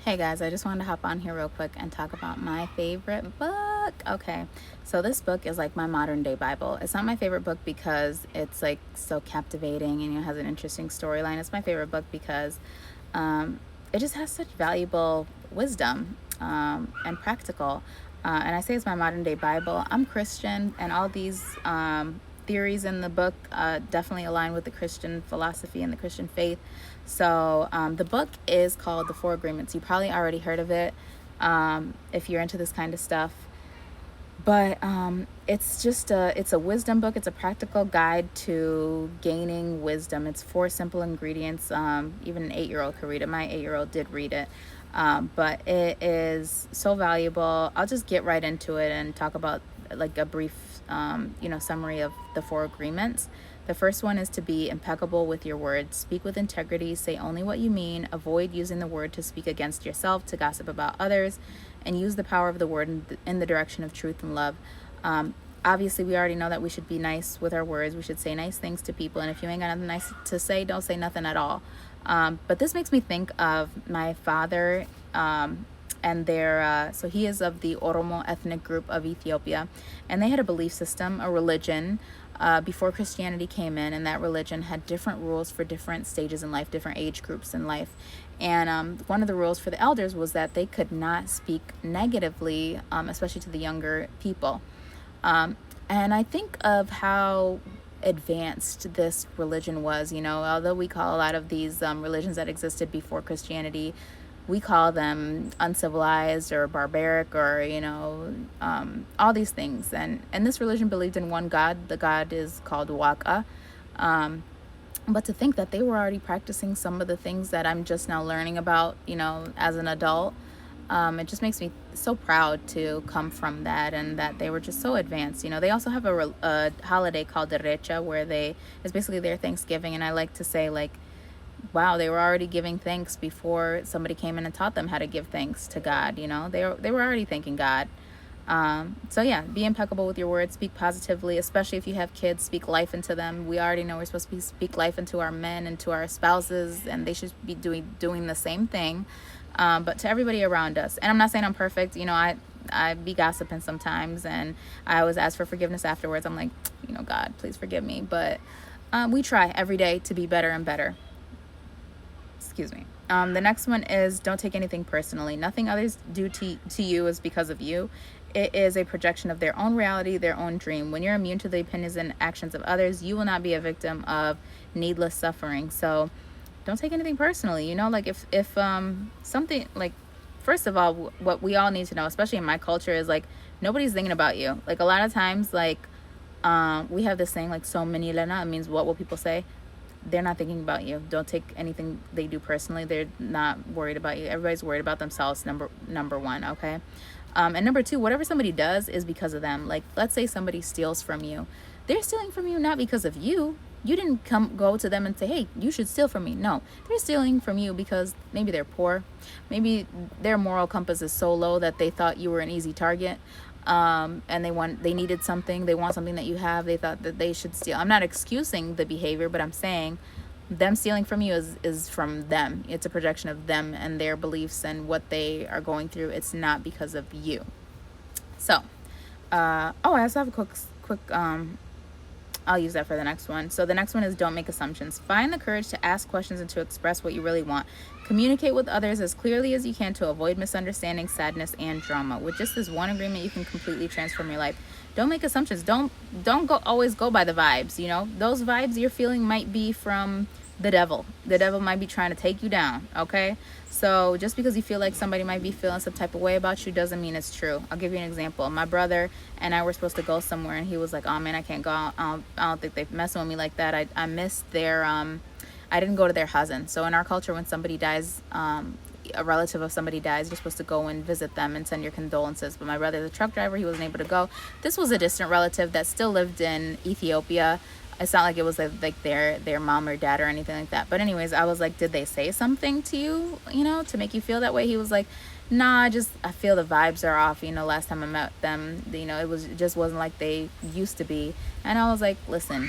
Hey guys, I just wanted to hop on here real quick and talk about my favorite book. Okay, so this book is like my modern day Bible. It's not my favorite book because it's like so captivating and has an interesting storyline. It's my favorite book because um, it just has such valuable wisdom and practical. And I say it's my modern day Bible. I'm Christian, and all these theories in the book definitely align with the Christian philosophy and the Christian faith. So the book is called The Four Agreements. You probably already heard of it if you're into this kind of stuff. But it's a wisdom book. It's a practical guide to gaining wisdom. It's four simple ingredients. Even an 8-year-old could read it. My 8-year-old did read it. But it is so valuable. I'll just get right into it and talk about like a brief summary of the four agreements. The first one is to be impeccable with your words. Speak with integrity. Say only what you mean. Avoid using the word to speak against yourself, to gossip about others, and use the power of the word in the direction of truth and love. Obviously, we already know that we should be nice with our words. We should say nice things to people. And if you ain't got nothing nice to say, don't say nothing at all. But this makes me think of my father and so he is of the Oromo ethnic group of Ethiopia, and they had a belief system, a religion, before Christianity came in, and that religion had different rules for different stages in life, different age groups in life. And one of the rules for the elders was that they could not speak negatively, especially to the younger people. And I think of how advanced this religion was. Although we call a lot of these religions that existed before Christianity, we call them uncivilized or barbaric, or all these things. And this religion believed in one God. The God is called Waka. But to think that they were already practicing some of the things that I'm just now learning about, as an adult, it just makes me so proud to come from that, and that they were just so advanced. They also have a holiday called Derecha, where it's basically their Thanksgiving. And I like to say, like, wow, they were already giving thanks before somebody came in and taught them how to give thanks to God. They were already thanking God. So yeah, be impeccable with your words. Speak positively, especially if you have kids. Speak life into them. We already know we're supposed to speak life into our men and to our spouses, and they should be doing the same thing. But to everybody around us. And I'm not saying I'm perfect. I be gossiping sometimes, and I always ask for forgiveness afterwards. I'm like, God, please forgive me. But we try every day to be better and better. Excuse me. The next one is don't take anything personally. Nothing others do to you is because of you. It is a projection of their own reality, their own dream. When you're immune to the opinions and actions of others, you will not be a victim of needless suffering. So don't take anything personally. Like if something, like, first of all, what we all need to know, especially in my culture, is like nobody's thinking about you. Like a lot of times, like we have this saying, like, so many lena, it means what will people say. They're not thinking about you. Don't take anything they do personally. They're not worried about you. Everybody's worried about themselves, number one, okay? And number two, whatever somebody does is because of them. Like, let's say somebody steals from you. They're stealing from you not because of you. You didn't go to them and say, hey, you should steal from me. No, they're stealing from you because maybe they're poor. Maybe their moral compass is so low that they thought you were an easy target. And they needed something. They want something that you have. They thought that they should steal. I'm not excusing the behavior, but I'm saying them stealing from you is from them. It's a projection of them and their beliefs and what they are going through. It's not because of you. So, I also have a quick I'll use that for the next one. So the next one is don't make assumptions. Find the courage to ask questions and to express what you really want. Communicate with others as clearly as you can to avoid misunderstanding, sadness, and drama. With just this one agreement, you can completely transform your life. Don't make assumptions. Don't always go by the vibes. Those vibes you're feeling might be from the devil. The devil might be trying to take you down, okay? So just because you feel like somebody might be feeling some type of way about you doesn't mean it's true. I'll give you an example. My brother and I were supposed to go somewhere, and he was like, oh man, I can't go. I don't think they're messing with me like that. I missed their I didn't go to their hazan. So in our culture, when somebody dies, a relative of somebody dies, you're supposed to go and visit them and send your condolences. But my brother's a truck driver. He wasn't able to go. This was a distant relative that still lived in Ethiopia. It's not like it was like their mom or dad or anything like that. But anyways, I was like, did they say something to you, to make you feel that way? He was like, nah, I feel the vibes are off. Last time I met them, it just wasn't like they used to be. And I was like, listen,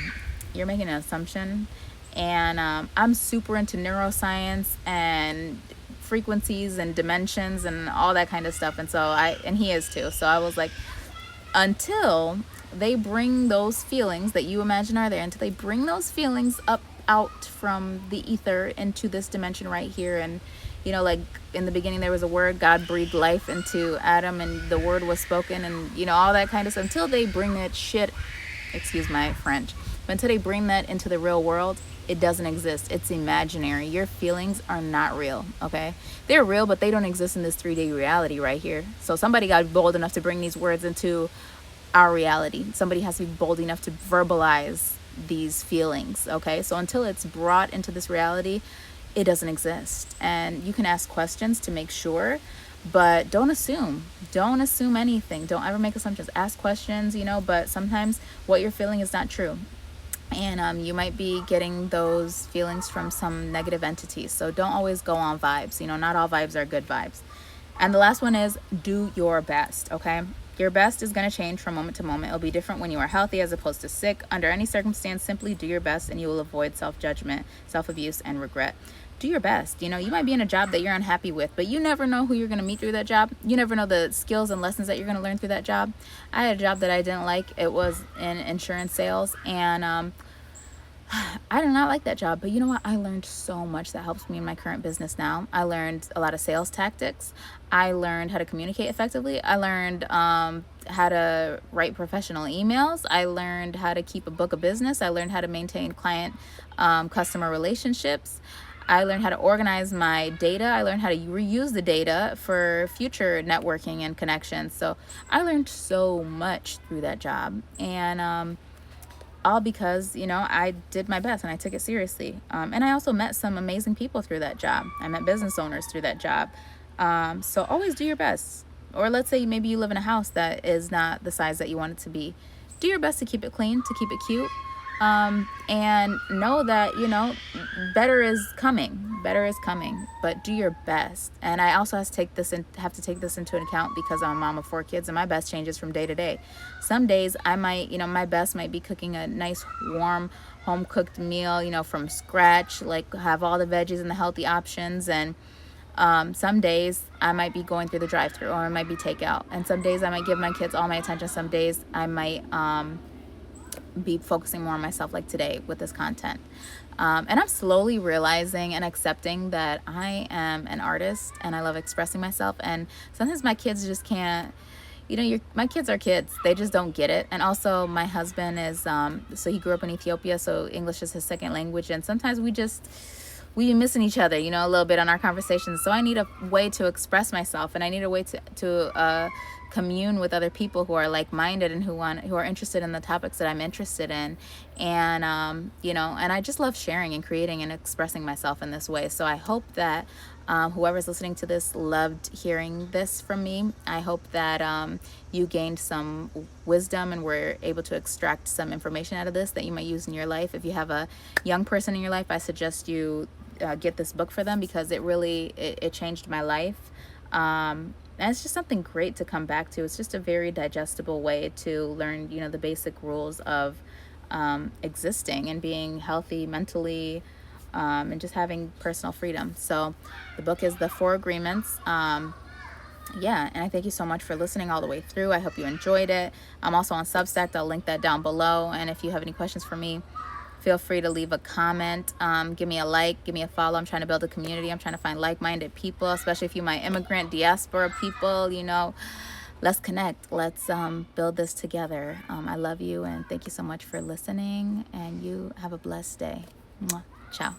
you're making an assumption. And I'm super into neuroscience and frequencies and dimensions and all that kind of stuff. And so and he is too. So I was like, until they bring those feelings that you imagine are there, until they bring those feelings up out from the ether into this dimension right here. And like in the beginning there was a word, God breathed life into Adam, and the word was spoken, and all that kind of stuff. Until they bring that shit, excuse my French, but until they bring that into the real world, it doesn't exist. It's imaginary. Your feelings are not real, okay? They're real, but they don't exist in this 3D reality right here. So somebody got bold enough to bring these words into our reality. Somebody has to be bold enough to verbalize these feelings, okay? So until it's brought into this reality, it doesn't exist. And you can ask questions to make sure, but don't assume anything. Don't ever make assumptions. Ask questions, but sometimes what you're feeling is not true, and you might be getting those feelings from some negative entities. So don't always go on vibes. Not all vibes are good vibes. And the last one is do your best, okay? Your best is going to change from moment to moment. It'll be different when you are healthy as opposed to sick. Under any circumstance, simply do your best and you will avoid self-judgment, self-abuse, and regret. Do your best. You might be in a job that you're unhappy with, but you never know who you're going to meet through that job. You never know the skills and lessons that you're going to learn through that job. I had a job that I didn't like. It was in insurance sales, and I did not like that job, but you know what? I learned so much that helps me in my current business now. I learned a lot of sales tactics. I learned how to communicate effectively. I learned how to write professional emails. I learned how to keep a book of business. I learned how to maintain client customer relationships. I learned how to organize my data. I learned how to reuse the data for future networking and connections. So I learned so much through that job, and all because I did my best and I took it seriously. And I also met some amazing people through that job. I met business owners through that job. So always do your best. Or let's say maybe you live in a house that is not the size that you want it to be. Do your best to keep it clean, to keep it cute. And know that better is coming. But do your best. And I also have to take this into account because I'm a mom of 4 kids, and my best changes from day to day. Some days I might my best might be cooking a nice warm home cooked meal from scratch, like have all the veggies and the healthy options. And some days I might be going through the drive-thru, or it might be takeout. And some days I might give my kids all my attention. Some days I might be focusing more on myself, like today with this content. And I'm slowly realizing and accepting that I am an artist and I love expressing myself. And sometimes my kids just can't, my kids are kids. They just don't get it. And also my husband is, so he grew up in Ethiopia, so English is his second language. And sometimes we be missing each other, a little bit on our conversations. So I need a way to express myself, and I need a way to commune with other people who are like-minded and who are interested in the topics that I'm interested in. And and I just love sharing and creating and expressing myself in this way. So I hope that whoever's listening to this loved hearing this from me. I hope that you gained some wisdom and were able to extract some information out of this that you might use in your life. If you have a young person in your life, I suggest you get this book for them, because it really it changed my life. And it's just something great to come back to. It's just a very digestible way to learn the basic rules of existing and being healthy mentally, and just having personal freedom. So the book is The 4 Agreements. Yeah, and I thank you so much for listening all the way through. I hope you enjoyed it. I'm also on Substack. I'll link that down below. And if you have any questions for me, feel free to leave a comment. Give me a like, give me a follow. I'm trying to build a community. I'm trying to find like-minded people, especially if you my immigrant diaspora people. Let's connect. Let's build this together. I love you, and thank you so much for listening, and you have a blessed day. Mwah. Ciao.